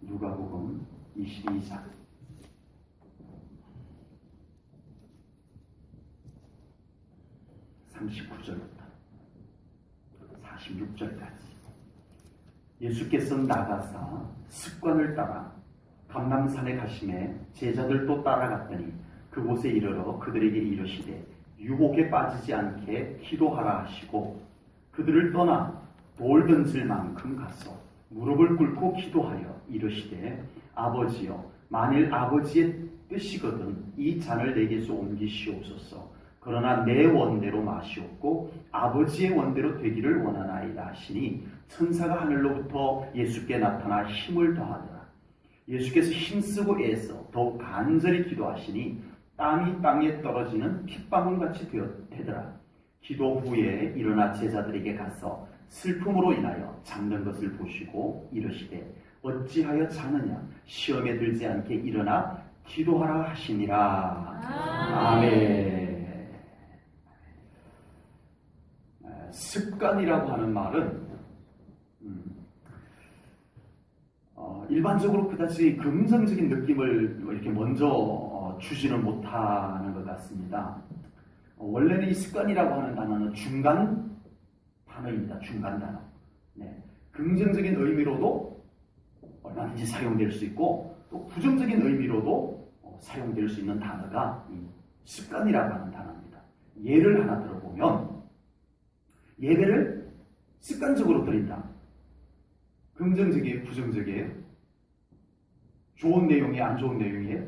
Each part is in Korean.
누가복음 22장 39절부터 46절까지 예수께서 나가사 습관을 따라 감람산에 가심에 제자들도 따라갔더니 그곳에 이르러 그들에게 이르시되 유혹에 빠지지 않게 기도하라 하시고 그들을 떠나 돌 던질 만큼 가서 무릎을 꿇고 기도하여 이르시되 아버지여 만일 아버지의 뜻이거든 이 잔을 내게서 옮기시옵소서. 그러나 내 원대로 마시옵고 아버지의 원대로 되기를 원하나이다 하시니 천사가 하늘로부터 예수께 나타나 힘을 더하더라. 예수께서 힘쓰고 애써 더욱 간절히 기도하시니 땀이 땅에 떨어지는 핏방울같이 되더라. 기도 후에 일어나 제자들에게 가서 슬픔으로 인하여 잠든 것을 보시고 이르시되 어찌하여 자느냐 시험에 들지 않게 일어나 기도하라 하시니라. 아멘. 습관이라고 하는 말은 일반적으로 그다지 긍정적인 느낌을 이렇게 먼저 주지는 못하는 것 같습니다. 원래는 이 습관이라고 하는 단어는 중간 단어입니다. 중간 단어. 네. 긍정적인 의미로도 얼마든지 사용될 수 있고 또 부정적인 의미로도 사용될 수 있는 단어가 이 습관이라고 하는 단어입니다. 예를 하나 들어보면 예배를 습관적으로 드린다. 긍정적이에요? 부정적이에요? 좋은 내용이에요? 안 좋은 내용이에요?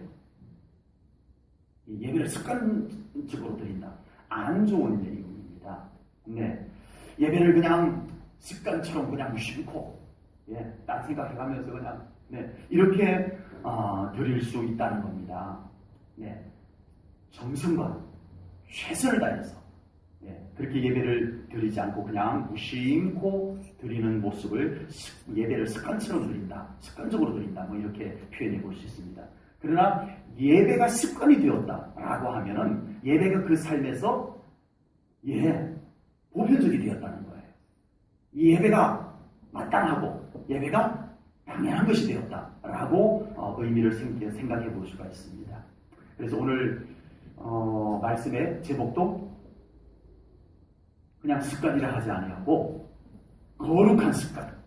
예배를 습관적으로 드린다. 안 좋은 내용입니다. 네. 예배를 그냥 습관처럼 그냥 무심코 딴 생각해가면서 그냥 이렇게 드릴 수 있다는 겁니다. 네. 정성과 최선을 다해서 그렇게 예배를 드리지 않고 그냥 무심코 드리는 모습을 예배를 습관처럼 드린다. 습관적으로 드린다. 뭐 이렇게 표현해 볼 수 있습니다. 그러나 예배가 습관이 되었다라고 하면은 예배가 그 삶에서 보편적이 되었다는 거예요. 이 예배가 마땅하고 예배가 당연한 것이 되었다라고 의미를 생각해 볼 수가 있습니다. 그래서 오늘 말씀의 제목도 그냥 습관이라 하지 아니하고 거룩한 습관,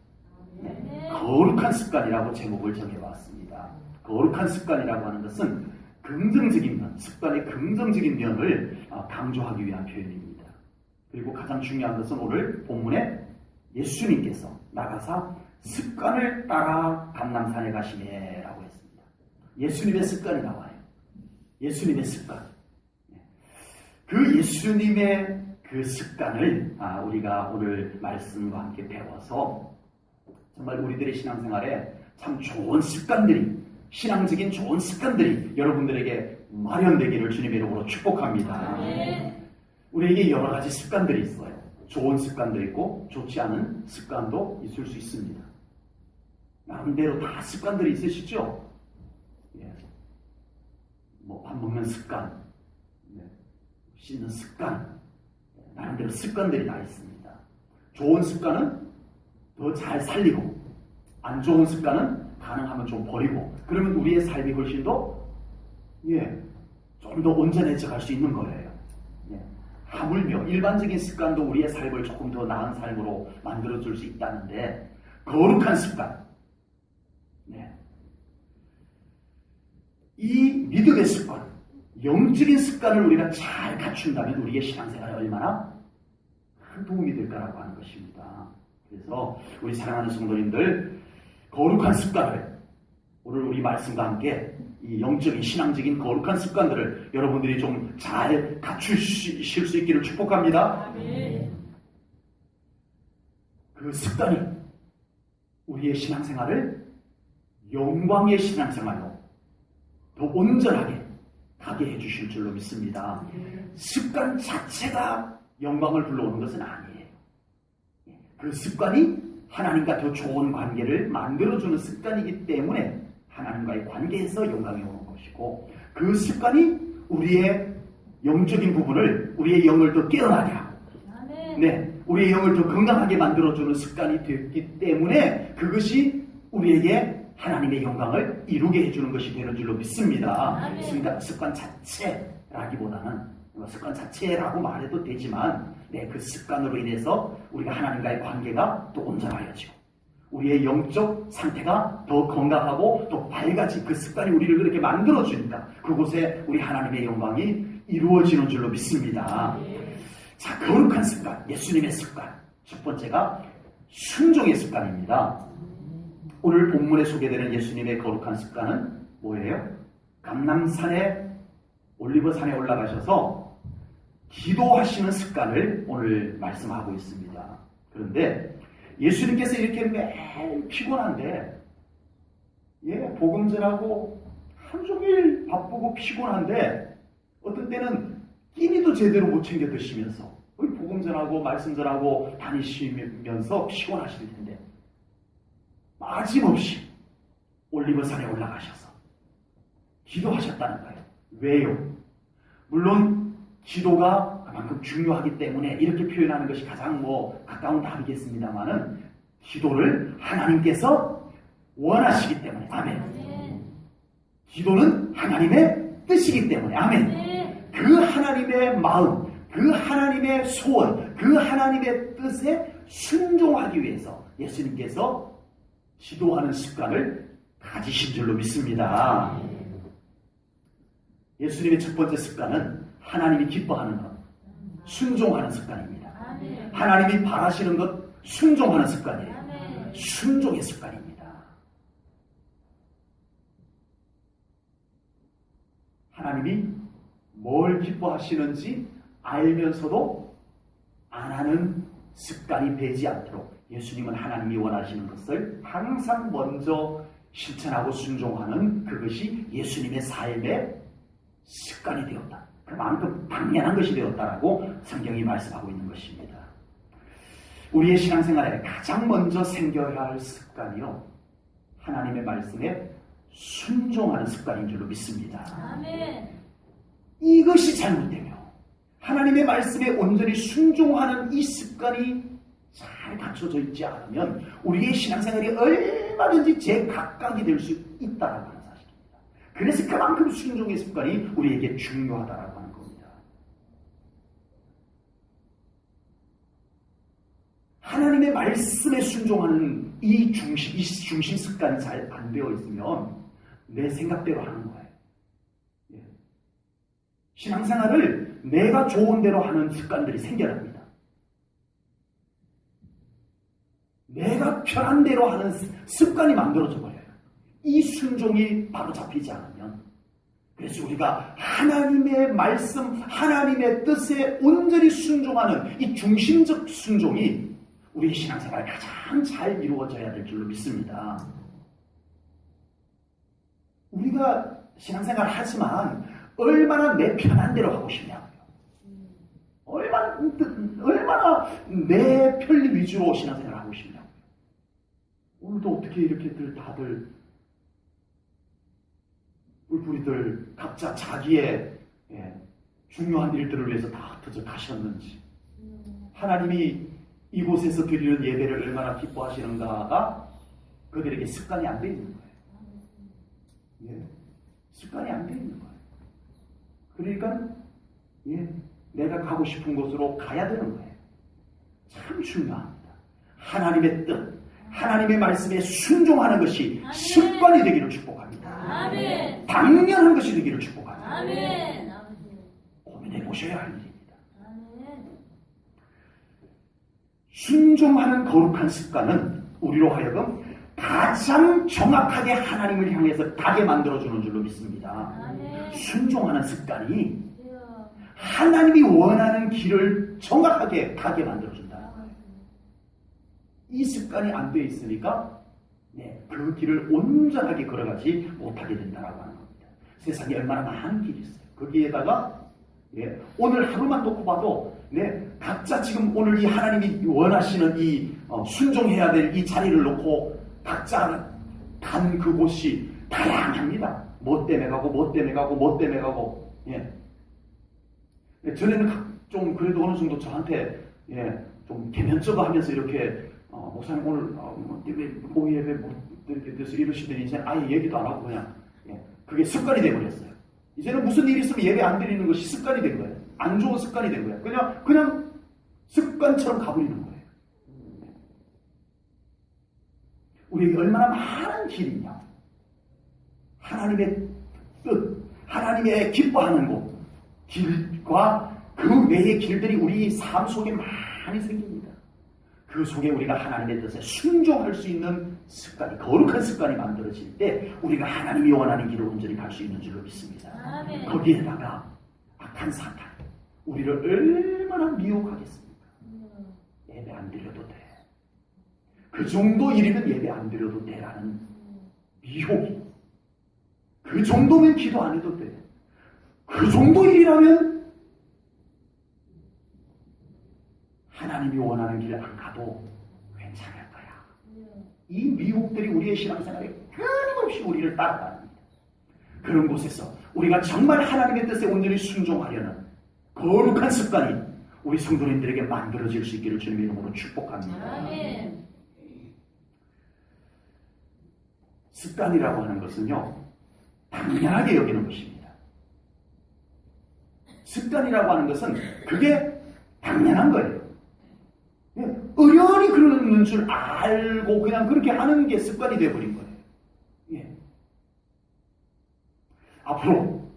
거룩한 습관이라고 제목을 정해봤습니다. 거룩한 습관이라고 하는 것은 긍정적인 면, 습관의 긍정적인 면을 강조하기 위한 표현입니다. 그리고 가장 중요한 것은 오늘 본문에 예수님께서 나가사 습관을 따라 감람산에 가시네라고 했습니다. 예수님의 습관이 나와요. 예수님의 습관. 그 예수님의 그 습관을 우리가 오늘 말씀과 함께 배워서 정말 우리들의 신앙생활에 참 좋은 습관들이, 신앙적인 좋은 습관들이 여러분들에게 마련되기를 주님의 이름으로 축복합니다. 우리에게 여러 가지 습관들이 있어요. 좋은 습관도 있고 좋지 않은 습관도 있을 수 있습니다. 나름대로 다 습관들이 있으시죠? 뭐 밥 먹는 습관, 씻는 습관, 나름대로 습관들이 다 있습니다. 좋은 습관은 더 잘 살리고 안 좋은 습관은 가능하면 좀 버리고 그러면 우리의 삶이 훨씬 더 좀 더 온전해져 갈 수 있는 거예요. 하물며 일반적인 습관도 우리의 삶을 조금 더 나은 삶으로 만들어줄 수 있다는데 거룩한 습관, 이 믿음의 습관, 영적인 습관을 우리가 잘 갖춘다면 우리의 신앙생활에 얼마나 큰 도움이 될까라고 하는 것입니다. 그래서 우리 사랑하는 성도님들, 거룩한 습관을 오늘 우리 말씀과 함께 이 영적인 신앙적인 거룩한 습관들을 여러분들이 좀 잘 갖추실 수 있기를 축복합니다. 그 습관이 우리의 신앙생활을 영광의 신앙생활로 더 온전하게 가게 해주실 줄로 믿습니다. 습관 자체가 영광을 불러오는 것은 아니에요. 그 습관이 하나님과 더 좋은 관계를 만들어주는 습관이기 때문에 하나님과의 관계에서 영광이 오는 것이고 그 습관이 우리의 영적인 부분을, 우리의 영을 더 깨어나게 하고 우리의 영을 더 건강하게 만들어주는 습관이 됐기 때문에 그것이 우리에게 하나님의 영광을 이루게 해주는 것이 되는 줄로 믿습니다. 아멘. 습관 자체라기보다는 습관 자체라고 말해도 되지만 그 습관으로 인해서 우리가 하나님과의 관계가 또 온전하여지고 우리의 영적 상태가 더 건강하고 또 밝아진 그 습관이 우리를 그렇게 만들어주니까 그곳에 우리 하나님의 영광이 이루어지는 줄로 믿습니다. 자, 거룩한 습관, 예수님의 습관. 첫 번째가 순종의 습관입니다. 오늘 본문에 소개되는 예수님의 거룩한 습관은 뭐예요? 감람산에 올리브산에 올라가셔서 기도하시는 습관을 오늘 말씀하고 있습니다. 그런데 예수님께서 이렇게 매일 피곤한데 복음 전하고 하루 종일 바쁘고 피곤한데 어떤 때는 끼니도 제대로 못 챙겨 드시면서 복음 전하고 말씀 전하고 다니시면서 피곤하실 텐데 빠짐없이 올리브산에 올라가셔서 기도하셨다는 거예요. 왜요? 물론 기도가 그만큼 중요하기 때문에 이렇게 표현하는 것이 가장 가까운 답이겠습니다만은 기도를 하나님께서 원하시기 때문에 아멘. 기도는 하나님의 뜻이기 때문에 아멘. 그 하나님의 마음, 그 하나님의 소원, 그 하나님의 뜻에 순종하기 위해서 예수님께서 기도하는 습관을 가지신 줄로 믿습니다. 예수님의 첫 번째 습관은 하나님이 기뻐하는 것, 순종하는 습관입니다. 하나님이 바라시는 것, 순종하는 습관이에요. 순종의 습관입니다. 하나님이 뭘 기뻐하시는지 알면서도 안 하는 습관이 되지 않도록 예수님은 하나님이 원하시는 것을 항상 먼저 실천하고 순종하는 그것이 예수님의 삶의 습관이 되었다. 그만큼 당연한 것이 되었다라고 성경이 말씀하고 있는 것입니다. 우리의 신앙생활에 가장 먼저 생겨야 할 습관이요, 하나님의 말씀에 순종하는 습관인 줄로 믿습니다. 아멘. 이것이 잘못되며 하나님의 말씀에 온전히 순종하는 이 습관이 잘 갖춰져 있지 않으면 우리의 신앙생활이 얼마든지 제각각이 될 수 있다라고 하는 사실입니다. 그래서 그만큼 순종의 습관이 우리에게 중요하다라고 하는 겁니다. 하나님의 말씀에 순종하는 이 중심 습관이 잘 안 되어 있으면 내 생각대로 하는 거예요. 신앙생활을 내가 좋은 대로 하는 습관들이 생겨납니다. 내가 편한 대로 하는 습관이 만들어져 버려요. 이 순종이 바로 잡히지 않으면. 그래서 우리가 하나님의 말씀, 하나님의 뜻에 온전히 순종하는 이 중심적 순종이 우리의 신앙생활 가장 잘 이루어져야 될 줄로 믿습니다. 우리가 신앙생활 하지만 얼마나 내 편한 대로 하고 싶냐고요. 얼마나 내 편리 위주로 신앙생활 하고 싶냐고요. 오늘도 어떻게 이렇게들 다들 뿔뿔이들 각자 자기의 중요한 일들을 위해서 다 흩어져 가셨는지, 하나님이 이곳에서 드리는 예배를 얼마나 기뻐하시는가가 그들에게 습관이 안 돼 있는 거예요. 습관이 안 돼 있는 거예요. 그러니까 내가 가고 싶은 곳으로 가야 되는 거예요. 참 중요합니다. 하나님의 뜻, 하나님의 말씀에 순종하는 것이 아멘. 습관이 되기를 축복합니다. 아멘. 당연한 것이 되기를 축복합니다. 아멘. 고민해 보셔야 할 일입니다. 아멘. 순종하는 거룩한 습관은 우리로 하여금 가장 정확하게 하나님을 향해서 가게 만들어주는 줄로 믿습니다. 아멘. 순종하는 습관이 하나님이 원하는 길을 정확하게 가게 만들어준다. 이 습관이 안 돼 있으니까 그 길을 온전하게 걸어가지 못하게 된다고 하는 겁니다. 세상에 얼마나 많은 길이 있어요. 거기에다가 오늘 하루만 놓고 봐도 각자 지금 오늘 이 하나님이 원하시는 이 순종해야 될 이 자리를 놓고 각자 간 그곳이 다양합니다. 뭐 때문에 가고 뭐 때문에 가고 뭐 때문에 가고. 전에는 좀 그래도 어느 정도 저한테 좀 개면쩍어 하면서 이렇게 목사님 오늘 예배 이렇게 돼서 이러시더니 이제는 아예 얘기도 안 하고 그냥 그게 습관이 돼버렸어요. 이제는 무슨 일이 있으면 예배 안 드리는 것이 습관이 된 거예요. 안 좋은 습관이 된 거예요. 그냥 습관처럼 가버리는 거예요. 우리에게 얼마나 많은 길이냐. 하나님의 뜻, 하나님의 기뻐하는 곳, 길과 그 외의 길들이 우리 삶 속에 많이 생깁니다. 그 속에 우리가 하나님의 뜻에 순종할 수 있는 습관이, 거룩한 습관이 만들어질 때 우리가 하나님이 원하는 길을 온전히 갈 수 있는 줄로 믿습니다. 아멘. 거기에다가 악한 사탄, 우리를 얼마나 미혹하겠습니까? 예배 안 드려도 돼. 그 정도 일이면 예배 안 드려도 돼라는 미혹이. 그 정도면 기도 안 해도 돼. 그 정도 일이라면 하나님이 원하는 길 안 가도 괜찮을 거야. 이 미혹들이 우리의 신앙생활에 끊임없이 우리를 따라다닙니다. 그런 곳에서 우리가 정말 하나님의 뜻에 온전히 순종하려는 거룩한 습관이 우리 성도님들에게 만들어질 수 있기를 주님의 이름으로 축복합니다. 아멘. 습관이라고 하는 것은요, 당연하게 여기는 것입니다. 습관이라고 하는 것은 그게 당연한 거예요. 의연히 그러는 줄 알고 그냥 그렇게 하는 게 습관이 되어버린 거예요. 앞으로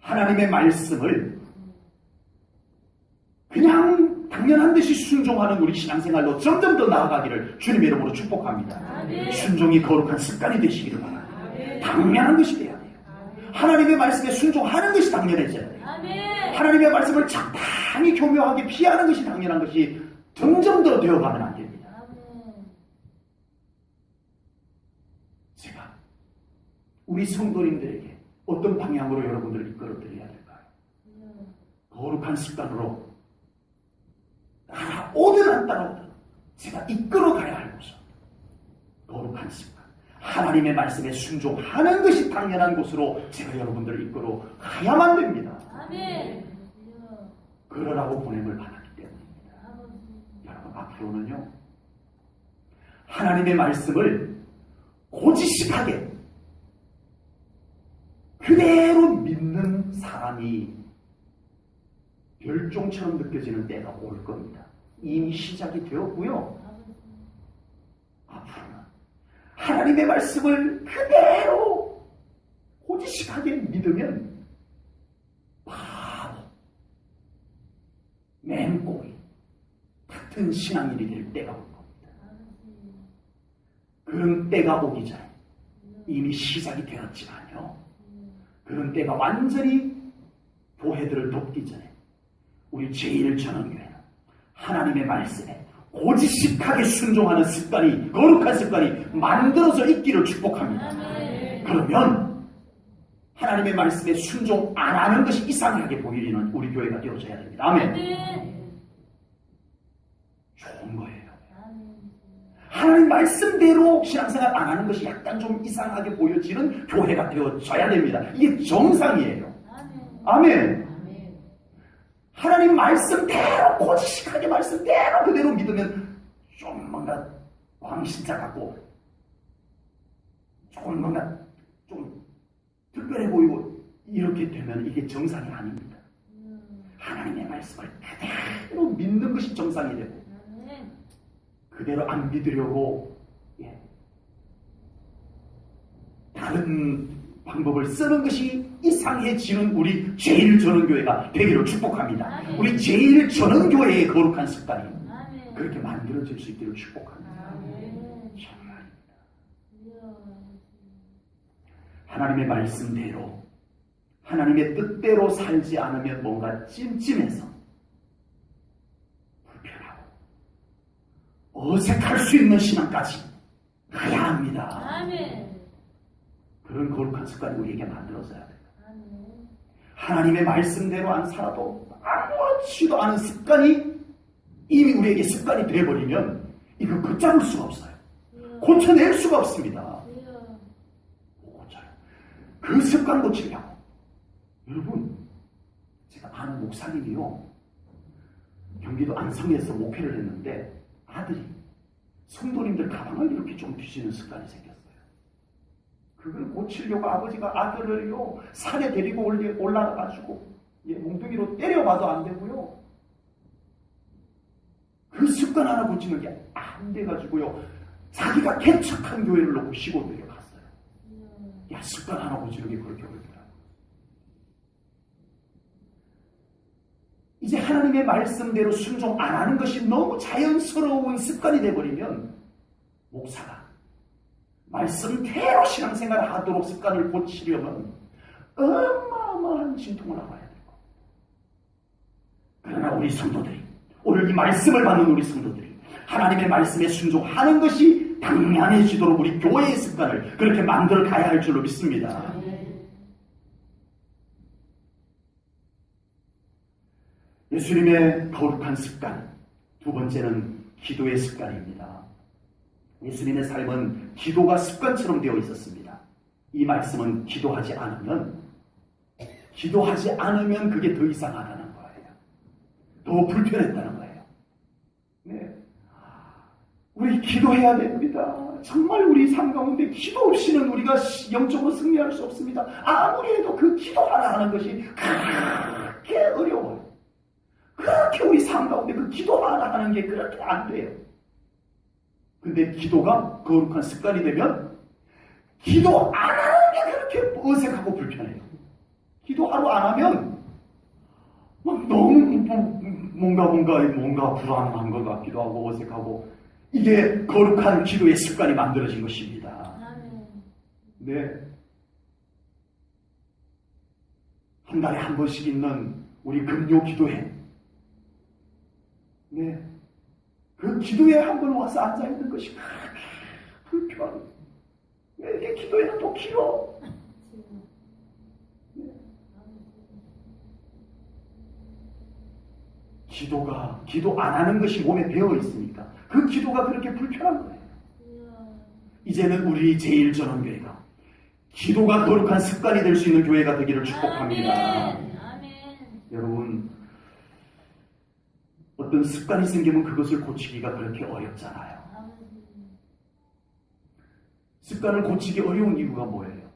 하나님의 말씀을 그냥 당연한 듯이 순종하는 우리 신앙생활로 점점 더 나아가기를 주님의 이름으로 축복합니다. 아멘. 순종이 거룩한 습관이 되시기를 바랍니다. 당연한 것이 돼야 돼요. 하나님의 말씀에 순종하는 것이 당연해져야 돼요. 아멘. 하나님의 말씀을 적당히 교묘하게 피하는 것이 당연한 것이 점점 더 되어가면 안 됩니다. 아멘. 제가 우리 성도님들에게 어떤 방향으로 여러분들을 이끌어 드려야 될까요? 거룩한 습관으로 따라오든 안 따라오든 제가 이끌어 가야 할 곳은 거룩한 습관, 하나님의 말씀에 순종하는 것이 당연한 곳으로 제가 여러분들을 이끌어 가야만 됩니다. 아멘. 그러라고 보냄을 받았기 때문입니다. 여러분, 앞으로는요, 하나님의 말씀을 고지식하게 그대로 믿는 사람이 별종처럼 느껴지는 때가 올 겁니다. 이미 시작이 되었고요. 앞으로는 하나님의 말씀을 그대로 고지식하게 믿으면 바로 맹꽁이 같은 신앙인이 될 때가 올 겁니다. 그런 때가 오기 전에 이미 시작이 되었지만요, 그런 때가 완전히 교회들을 돕기 전에 우리 제1전원교회는 하나님의 말씀에 고지식하게 순종하는 습관이, 거룩한 습관이 만들어져 있기를 축복합니다. 아멘. 그러면 하나님의 말씀에 순종 안 하는 것이 이상하게 보이는 우리 교회가 되어져야 됩니다. 아멘. 아멘. 좋은 거예요. 아멘. 하나님 말씀대로 신앙생활 안 하는 것이 약간 좀 이상하게 보여지는 교회가 되어져야 됩니다. 이게 정상이에요. 아멘. 아멘. 하나님 말씀대로 고지식하게 말씀대로 그대로 믿으면 좀 뭔가 광신자 같고 조금 뭔가 좀 특별해 보이고 이렇게 되면 이게 정상이 아닙니다. 하나님의 말씀을 그대로 믿는 것이 정상이 되고 그대로 안 믿으려고 다른 방법을 쓰는 것이 이상해지는 우리 제1전원교회가 되기를 축복합니다. 아멘. 우리 제1전원교회의 거룩한 습관이 아멘. 그렇게 만들어질 수 있기를 축복합니다. 아멘. 정말입니다. 하나님의 말씀대로, 하나님의 뜻대로 살지 않으면 뭔가 찜찜해서 불편하고 어색할 수 있는 신앙까지 가야 합니다. 아멘. 그런 거룩한 습관이 우리에게 만들어져야 돼요. 아멘. 하나님의 말씀대로 안 살아도 아무렇지도 않은 습관이 이미 우리에게 습관이 되어버리면 이거 걷잡을 수가 없어요. 고쳐낼 수가 없습니다. 못 고쳐요. 그 습관 고치려고. 여러분, 제가 아는 목사님이요, 경기도 안성에서 목회를 했는데 아들이 성도님들 가방을 이렇게 좀 뒤지는 습관이 생겼어요. 그걸 고치려고 아버지가 아들을요 산에 데리고 올라가가지고 몽둥이로 때려봐도 안 되고요. 그 습관 하나 고치는 게 안 돼가지고요. 자기가 개척한 교회를 놓고 시골들에 갔어요. 야, 습관 하나 고치는 게 그렇게 어렵더라고요. 이제 하나님의 말씀대로 순종 안 하는 것이 너무 자연스러운 습관이 돼버리면 목사가 말씀대로 신앙생활을 하도록 습관을 고치려면 어마어마한 진통을 알아야 되고, 그러나 우리 성도들이, 오늘 이 말씀을 받는 우리 성도들이 하나님의 말씀에 순종하는 것이 당연해지도록 우리 교회의 습관을 그렇게 만들어 가야 할 줄로 믿습니다. 예수님의 거룩한 습관, 두 번째는 기도의 습관입니다. 예수님의 삶은 기도가 습관처럼 되어 있었습니다. 이 말씀은 기도하지 않으면 그게 더 이상하다는 거예요. 더 불편했다는 거예요. 네. 우리 기도해야 됩니다. 정말 우리 삶 가운데 기도 없이는 우리가 영적으로 승리할 수 없습니다. 아무리 해도 그 기도 하나 하는 것이 그렇게 어려워요. 그렇게 우리 삶 가운데 그 기도 하나 하는 게 그렇게 안 돼요. 근데 기도가 거룩한 습관이 되면 기도 안 하는 게 그렇게 어색하고 불편해요. 기도하러 안 하면 막 너무 뭔가 불안한 것 같기도 하고 어색하고, 이게 거룩한 기도의 습관이 만들어진 것입니다. 네. 한 달에 한 번씩 있는 우리 금요 기도회. 네. 그 기도회에 한 번 와서 앉아있는 것이 불편. 왜 이렇게 기도회는 또 길어? 네. 기도 안 하는 것이 몸에 배어 있으니까 그 기도가 그렇게 불편한 거예요. 이제는 우리 제1전원교회가 기도가 거룩한 습관이 될 수 있는 교회가 되기를 축복합니다. 여러분, 어떤 습관이 생기면 그것을 고치기가 그렇게 어렵잖아요. 습관을 고치기 어려운 이유가 뭐예요?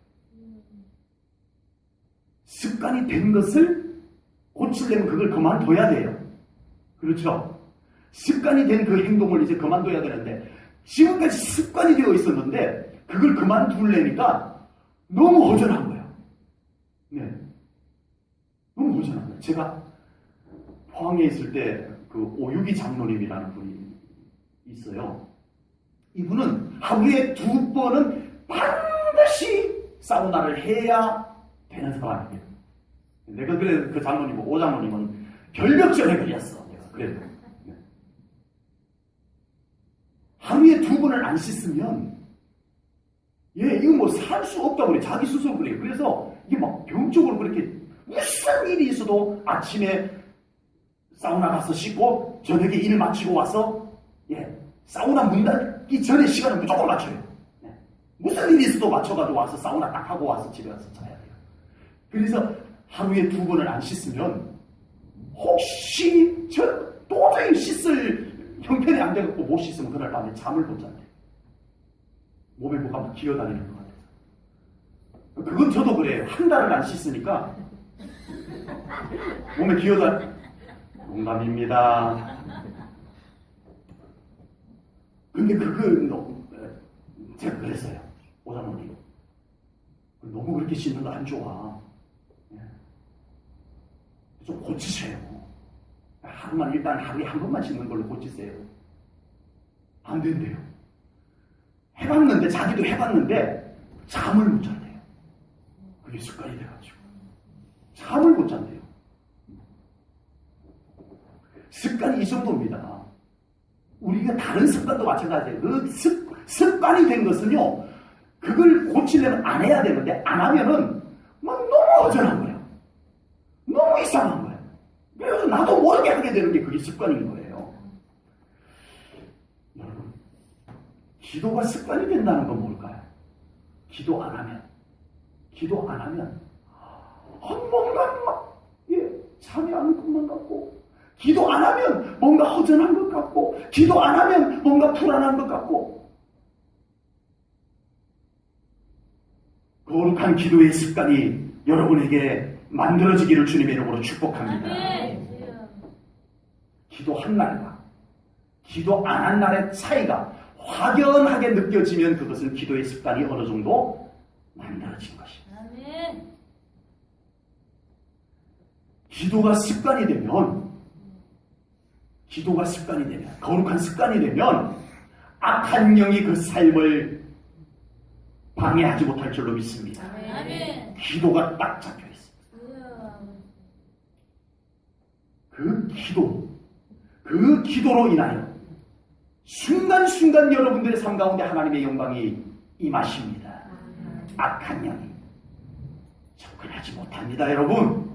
습관이 된 것을 고치려면 그걸 그만둬야 돼요. 그렇죠? 습관이 된 그 행동을 이제 그만둬야 되는데, 지금까지 습관이 되어 있었는데 그걸 그만두려니까 너무 허전한 거예요. 네. 너무 허전한 거예요. 제가 포항에 있을 때 그 오유기 장로님이라는 분이 있어요. 이분은 하루에 2번은 반드시 사우나를 해야 되는 사람이에요. 내가 그래, 그 장로님, 오 장로님은 결벽증에 걸렸어. 내가 그래도. 네. 하루에 2번을 안 씻으면, 이거 뭐 살 수 없다고 그래. 자기 스스로 그래요. 그래서 이게 막 병적으로 그렇게 무슨 일이 있어도 아침에 사우나 가서 씻고 저녁에 일 마치고 와서 사우나 문 닫기 전에 시간을 무조건 맞춰요. 네. 무슨 일이 있어도 맞춰가지고 와서 사우나 딱 하고 와서 집에 가서 자야 돼요. 그래서 하루에 2번을 안 씻으면 혹시 도저히 씻을 형편이 안 돼갖고 못 씻으면 그날 밤에 잠을 못 잔대요. 몸에 뭐가 막 기어다니는 것 같아서. 그건 저도 그래요. 한 달을 안 씻으니까 몸에 농담입니다. 근데 제가 그랬어요. 오장모님. 너무 그렇게 씻는 거 안 좋아. 좀 고치세요. 일단 하루에 한 번만 씻는 걸로 고치세요. 안 된대요. 자기도 해봤는데 잠을 못 잔대요. 그게 습관이 돼가지고. 잠을 못 잔대요. 습관이 이 정도입니다. 우리가 다른 습관도 마찬가지예요. 그 습관이 된 것은요, 그걸 고치려면 안 해야 되는데, 안 하면은 막 너무 허전한 거예요. 너무 이상한 거예요. 그래서 나도 모르게 하게 되는 게 그게 습관인 거예요. 여러분, 기도가 습관이 된다는 건 뭘까요? 기도 안 하면 뭔가 막 잠이 안 올 것만 같고, 기도 안 하면 뭔가 허전한 것 같고, 기도 안 하면 뭔가 불안한 것 같고, 거룩한 기도의 습관이 여러분에게 만들어지기를 주님의 이름으로 축복합니다. 아멘. 기도 한 날과 기도 안 한 날의 차이가 확연하게 느껴지면 그것은 기도의 습관이 어느 정도 만들어진 것입니다. 아멘. 기도가 습관이 되면, 거룩한 습관이 되면 악한 영이 그 삶을 방해하지 못할 줄로 믿습니다. 아멘. 기도가 딱 잡혀 있습니다. 그 기도로 인하여 순간순간 여러분들의 삶 가운데 하나님의 영광이 임하십니다. 악한 영이 접근하지 못합니다, 여러분.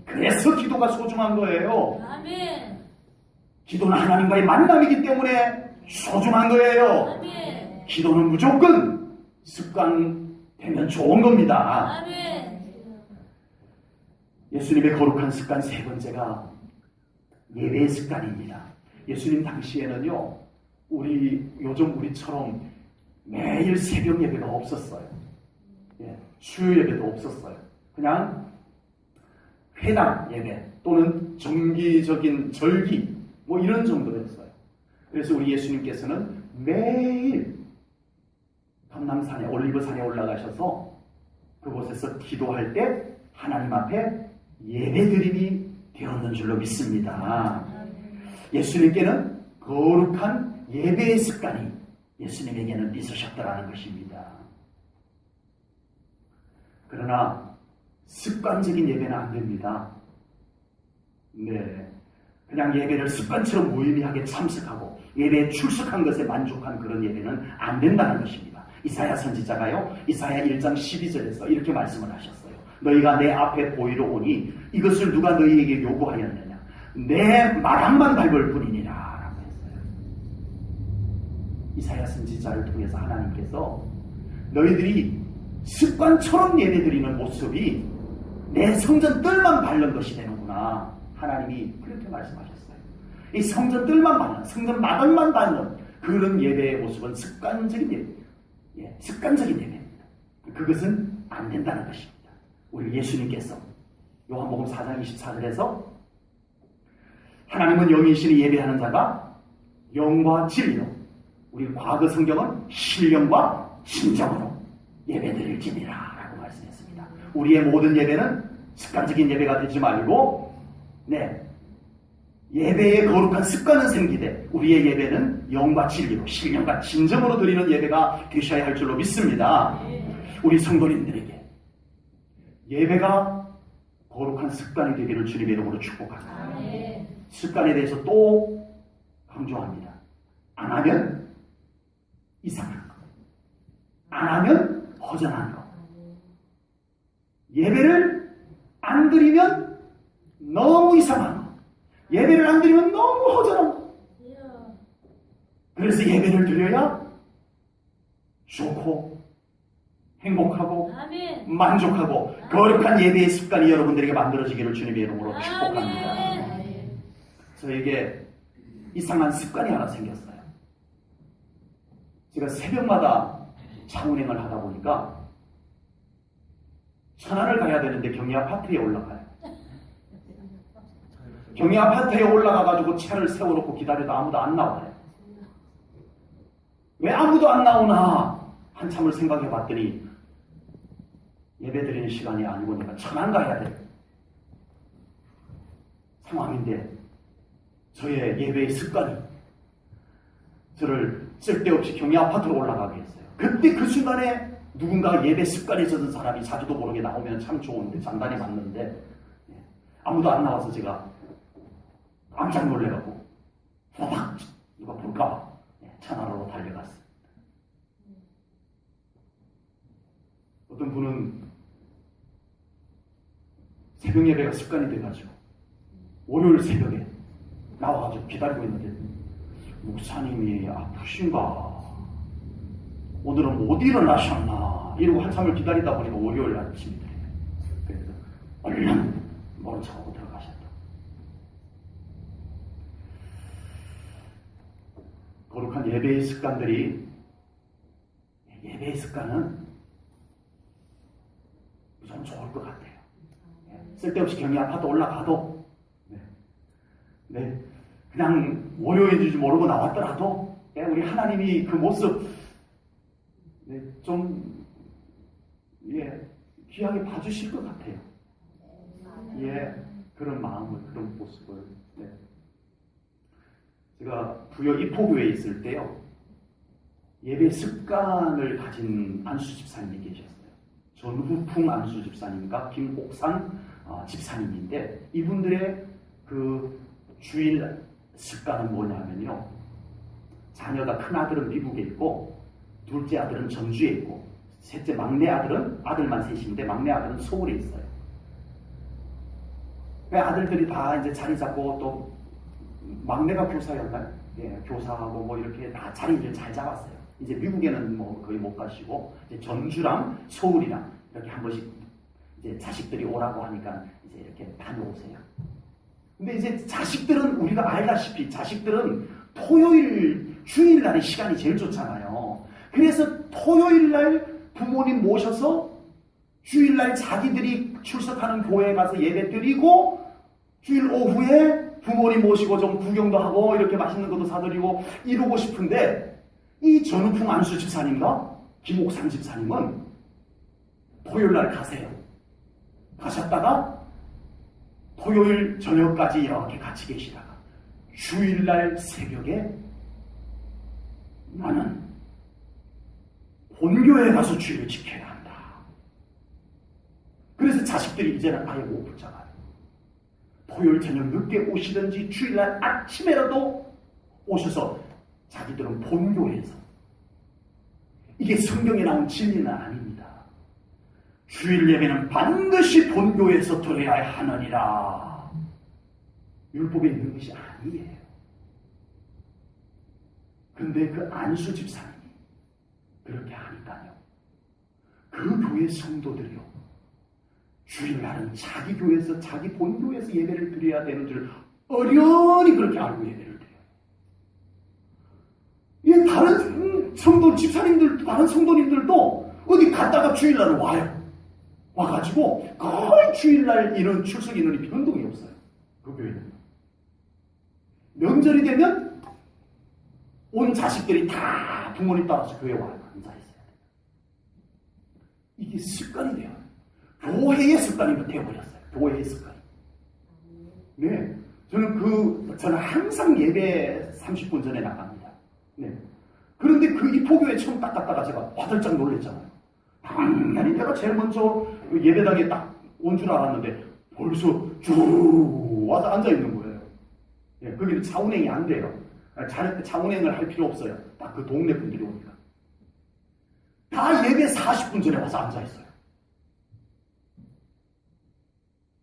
그래서 기도가 소중한 거예요. 아멘. 기도는 하나님과의 만남이기 때문에 소중한 거예요. 아멘. 기도는 무조건 습관되면 좋은 겁니다. 아멘. 예수님의 거룩한 습관 세 번째가 예배의 습관입니다. 예수님 당시에는요, 요즘 우리처럼 매일 새벽 예배가 없었어요. 수요 예배도 없었어요. 그냥 회당 예배 또는 정기적인 절기 뭐 이런 정도였어요. 그래서 우리 예수님께서는 매일 감람산에 올리브산에 올라가셔서 그곳에서 기도할 때 하나님 앞에 예배드림이 되었는 줄로 믿습니다. 예수님께는 거룩한 예배의 습관이 예수님에게는 있으셨다라는 것입니다. 그러나 습관적인 예배는 안 됩니다. 그냥 예배를 습관처럼 무의미하게 참석하고 예배에 출석한 것에 만족한 그런 예배는 안 된다는 것입니다. 이사야 선지자가요, 이사야 1장 12절에서 이렇게 말씀을 하셨어요. 너희가 내 앞에 보이러 오니 이것을 누가 너희에게 요구하였느냐? 내 마당만 밟을 뿐이니라 라고 했어요. 이사야 선지자를 통해서 하나님께서 너희들이 습관처럼 예배드리는 모습이 내 성전 뜰만 밟는 것이 되는구나. 하나님이 그렇게 말씀하셨어요. 이 성전 뜰만 밟는, 성전 마당만 밟는 그런 예배의 모습은 습관적인 예배, 습관적인 예배입니다. 그것은 안 된다는 것입니다. 우리 예수님께서 요한복음 4장 24절에서 하나님은 영이시니 예배하는 자가 영과 진리로, 우리 과거 성경은 신령과 진정으로 예배드릴지니라 라고 말씀했습니다. 우리의 모든 예배는 습관적인 예배가 되지 말고 예배의 거룩한 습관은 생기되 우리의 예배는 영과 진리로, 신령과 진정으로 드리는 예배가 되셔야 할 줄로 믿습니다. 우리 성도님들에게 예배가 거룩한 습관이 되기를 주님의 이름으로 축복합니다. 습관에 대해서 또 강조합니다. 안 하면 이상한 것, 안 하면 허전한 것, 예배를 안 드리면 너무 이상한 것, 예배를 안 드리면 너무 허전한 것. 그래서 예배를 드려야 좋고 행복하고 아멘. 만족하고 거룩한 예배의 습관이 여러분들에게 만들어지기를 주님의 이름으로 축복합니다. 아멘. 저에게 이상한 습관이 하나 생겼어요. 제가 새벽마다 차 운행을 하다 보니까 천안을 가야 되는데 경희 아파트에 올라가요. 경희 아파트에 올라가가지고 차를 세워놓고 기다려도 아무도 안 나와요. 왜 아무도 안 나오나 한참을 생각해 봤더니 예배드리는 시간이 아니고 내가 천안 가야 될 상황인데 저의 예배의 습관이 저를 쓸데없이 경희 아파트로 올라가게 했어요. 그때 그 순간에 누군가 예배 습관에 젖은 사람이 자주도 모르게 나오면 참 좋은데, 장단이 맞는데 아무도 안 나와서 제가 깜짝 놀래갖고 후다닥 누가 볼까 천안으로 달려갔어요. 어떤 분은 새벽 예배가 습관이 돼가지고 월요일 새벽에 나와가지고 기다리고 있는데 목사님이 아프신가? 오늘은 못 일어나셨나? 이러고 한참을 기다리다 보니까 월요일 아침이 돼요. 그래서 얼른 모른 척하고 들어가셨다. 예배의 습관은 좀 좋을 것 같아요. 쓸데없이 경이 아파도 올라가도, 그냥 월요일인지 모르고 나왔더라도, 우리 하나님이 그 모습, 좀, 귀하게 봐주실 것 같아요. 그런 마음을, 그런 모습을. 제가 부여 이포교회에 있을 때요, 예배 습관을 가진 안수 집사님이 계셨어요. 전후풍 안수 집사님과 김옥산 집사님인데, 이분들의 그 주일 습관은 뭐냐면요, 자녀가 큰 아들은 미국에 있고 둘째 아들은 전주에 있고 셋째 막내 아들은, 아들만 셋인데 막내 아들은 서울에 있어요. 아들들이 다 이제 자리 잡고, 또 막내가 교사였나요? 교사하고 뭐 이렇게 다 자리를 잘 잡았어요. 이제 미국에는 뭐 거의 못 가시고, 이제 전주랑 서울이랑 이렇게 한 번씩 이제 자식들이 오라고 하니까 이제 이렇게 다녀오세요. 근데 이제 자식들은, 우리가 알다시피 자식들은 토요일, 주일날의 시간이 제일 좋잖아요. 그래서 토요일날 부모님 모셔서 주일날 자기들이 출석하는 교회에 가서 예배 드리고, 주일 오후에 부모님 모시고 좀 구경도 하고 이렇게 맛있는 것도 사드리고 이러고 싶은데, 이 전우풍 안수 집사님과 김옥상 집사님은 토요일날 가세요. 가셨다가 토요일 저녁까지 이렇게 같이 계시다가 주일날 새벽에 나는 본교회에 가서 주일을 지켜야 한다. 그래서 자식들이 이제는 아예 못 붙잡아요. 토요일 저녁 늦게 오시든지 주일날 아침에라도 오셔서 자기들은 본교회에서, 이게 성경에 나온 진리는 아닙니다. 주일 예배는 반드시 본교회에서 드려야 하느니라. 율법에 있는 것이 아니에요. 근데 그 안수 집사님이 그렇게 하니까요, 그 교회 성도들이요, 주일날은 자기 교회에서, 자기 본교회에서 예배를 드려야 되는 줄 어련히 그렇게 알고 예배를 드려요. 다른 성도, 집사님들, 다른 성도님들도 어디 갔다가 주일날 와요. 와가지고 거의 주일날 이런 출석 인원이 변동이 없어요. 그 교회는. 명절이 되면 온 자식들이 다 부모님 따라서 교회에 와요. 앉아있어요. 이게 습관이 돼요. 교회의 습관이 되어버렸어요. 교회의 습관이. 저는 항상 예배 30분 전에 나갑니다. 그런데 그 이포교회 처음 딱 갔다가 제가 화들짝 놀랐잖아요. 당연히 내가 제일 먼저 예배당에 딱 온 줄 알았는데 벌써 쭉 와서 앉아있는 거예요. 거기는 차운행이 안 돼요. 차운행을 할 필요 없어요. 딱 그 동네 분들이 오니까. 다 예배 40분 전에 와서 앉아있어요.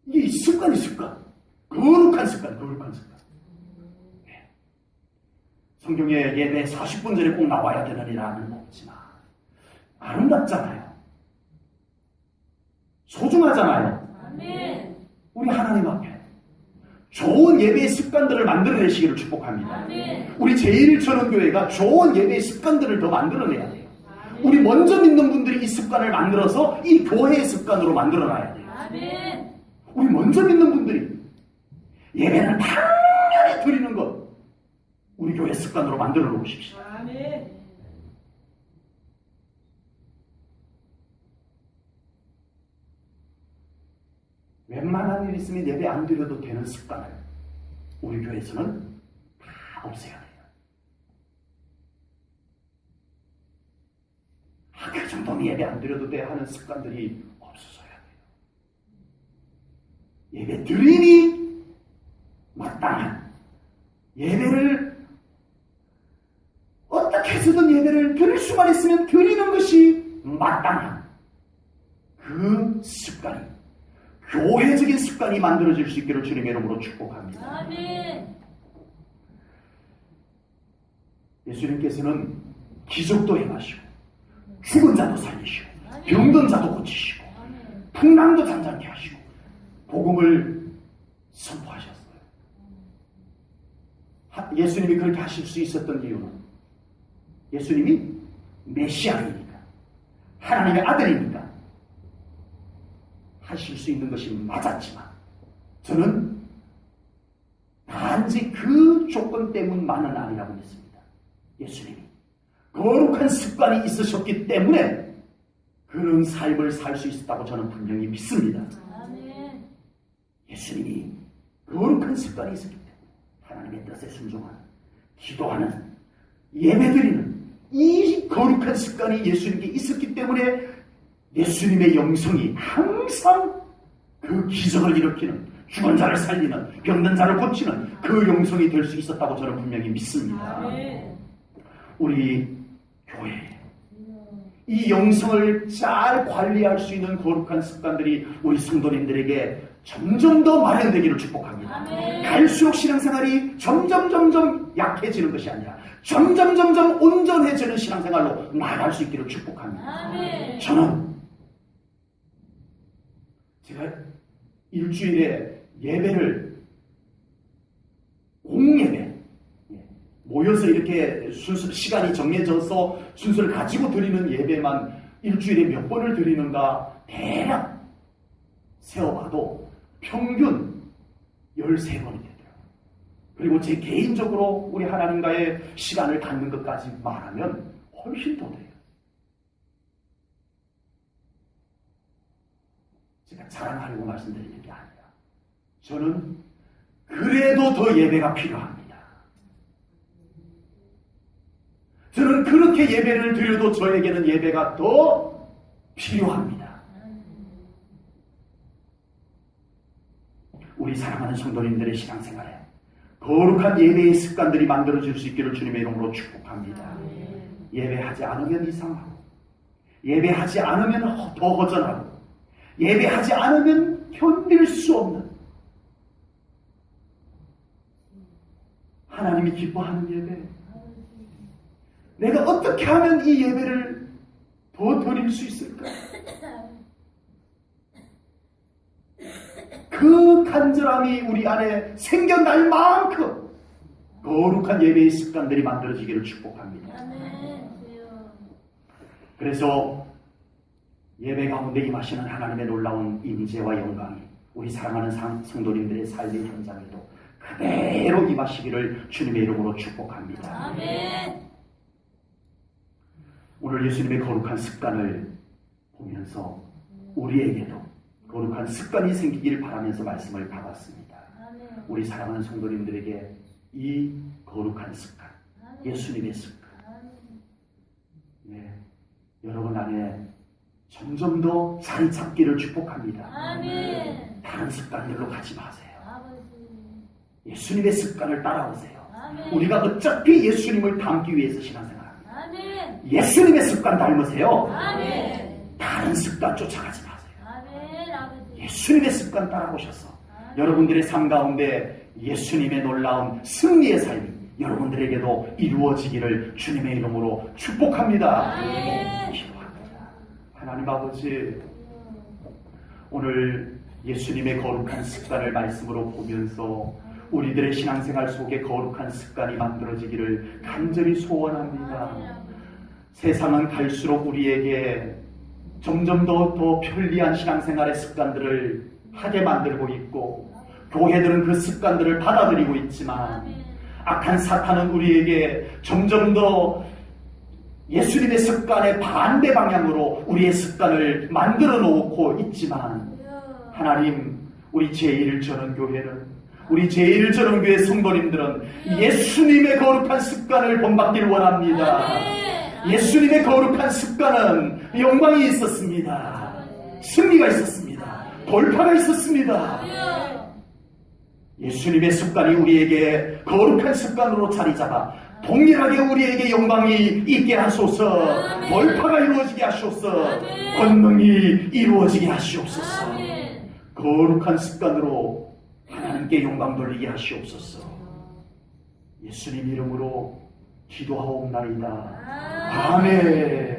이게 습관. 거룩한 습관. 성경에 예배 40분 전에 꼭 나와야 되느니라는 거 없지만 아름답잖아요. 소중하잖아요. 아멘. 우리 하나님 앞에 좋은 예배의 습관들을 만들어내시기를 축복합니다. 아멘. 우리 제1천원교회가 좋은 예배의 습관들을 더 만들어내야 돼요. 아멘. 우리 먼저 믿는 분들이 이 습관을 만들어서 이 교회의 습관으로 만들어놔야 돼요. 아멘. 우리 먼저 믿는 분들이 예배는 당연히 드리는 것, 우리 교회 습관으로 만들어 놓으십시오. 아멘. 웬만한 일 있으면 예배 안 드려도 되는 습관을 우리 교회에서는 다 없애야 돼요. 그 정도면 예배 안 드려도 돼 하는 습관들이 없어져야 돼요. 예배 드림이 마땅한 예배를, 어떻게 해서든 예배를 드릴 수만 있으면 드리는 것이 마땅한 그 습관이, 교회적인 습관이 만들어질 수 있기를 주님의 이름으로 축복합니다. 아멘. 예수님께서는 기적도 행하시고 죽은 자도 살리시고 병든 자도 고치시고 풍랑도 잠잠케 하시고 복음을 선포하셨어요. 예수님이 그렇게 하실 수 있었던 이유는 예수님이 메시아이니까, 하나님의 아들이니까 하실 수 있는 것이 맞았지만, 저는 단지 그 조건 때문만은 아니라고 믿습니다. 예수님이 거룩한 습관이 있으셨기 때문에 그런 삶을 살 수 있었다고 저는 분명히 믿습니다. 아멘. 예수님이 거룩한 습관이 있었기 때문에 하나님의 뜻에 순종하는, 기도하는, 예배드리는 이 거룩한 습관이 예수님께 있었기 때문에 예수님의 영성이 항상 그 기적을 일으키는, 죽은 자를 살리는, 병든 자를 고치는 그 영성이 될 수 있었다고 저는 분명히 믿습니다. 아멘. 우리 교회 이 영성을 잘 관리할 수 있는 거룩한 습관들이 우리 성도님들에게 점점 더 마련되기를 축복합니다. 아멘. 갈수록 신앙생활이 점점 약해지는 것이 아니라 점점 온전해지는 신앙생활로 나아갈 수 있기를 축복합니다. 아멘. 저는 제가 일주일에 예배를, 공예배, 모여서 이렇게 순서, 시간이 정해져서 순서를 가지고 드리는 예배만 일주일에 몇 번을 드리는가 대략 세어봐도 평균 13번이 되더라고요. 그리고 제 개인적으로 우리 하나님과의 시간을 갖는 것까지 말하면 훨씬 더 돼요. 제가 자랑하려고 말씀드리는 게 아니라 저는 그래도 더 예배가 필요합니다. 저는 그렇게 예배를 드려도 저에게는 예배가 더 필요합니다. 우리 사랑하는 성도님들의 신앙생활에 거룩한 예배의 습관들이 만들어질 수 있기를 주님의 이름으로 축복합니다. 예배하지 않으면 이상하고, 예배하지 않으면 더 허전하고, 예배하지 않으면 견딜 수 없는, 하나님이 기뻐하는 예배, 내가 어떻게 하면 이 예배를 더 드릴 수 있을까? 그 간절함이 우리 안에 생겨날 만큼 거룩한 예배의 습관들이 만들어지기를 축복합니다. 아멘. 그래서 예배 가운데 임하시는 하나님의 놀라운 임재와 영광이 우리 사랑하는 성도님들의 삶의 현장에도 그대로 임하시기를 주님의 이름으로 축복합니다. 아멘. 오늘 예수님의 거룩한 습관을 보면서 우리에게도 거룩한 습관이 생기기를 바라면서 말씀을 받았습니다. 아멘. 우리 사랑하는 성도님들에게 이 거룩한 습관, 예수님의 습관, 네, 여러분 안에 점점 더 자리 잡기를 축복합니다. 아멘. 다른 습관들로 가지 마세요. 아버지. 예수님의 습관을 따라오세요. 아멘. 우리가 어차피 예수님을 닮기 위해서 신앙생활합니다. 아멘. 예수님의 습관 닮으세요. 아멘. 다른 습관 쫓아가지 마세요. 아멘. 아버지. 예수님의 습관 따라오셔서 여러분들의 삶 가운데 예수님의 놀라운 승리의 삶이 여러분들에게도 이루어지기를 주님의 이름으로 축복합니다. 아멘. 기도합니다. 하나님 아버지, 오늘 예수님의 거룩한 습관을 말씀으로 보면서 우리들의 신앙생활 속에 거룩한 습관이 만들어지기를 간절히 소원합니다. 세상은 갈수록 우리에게 점점 더 편리한 신앙생활의 습관들을 하게 만들고 있고, 교회들은 그 습관들을 받아들이고 있지만 악한 사탄은 우리에게 점점 더 예수님의 습관의 반대 방향으로 우리의 습관을 만들어 놓고 있지만, 하나님, 우리 제1전원교회는, 우리 제1전원교회 성도님들은 예수님의 거룩한 습관을 본받기를 원합니다. 예수님의 거룩한 습관은 영광이 있었습니다. 승리가 있었습니다. 돌파가 있었습니다. 예수님의 습관이 우리에게 거룩한 습관으로 자리 잡아 동일하게 우리에게 영광이 있게 하소서, 돌파가 이루어지게 하시옵소서, 권능이 이루어지게 하시옵소서, 거룩한 습관으로 하나님께 영광 돌리게 하시옵소서. 예수님 이름으로 기도하옵나이다. 아멘.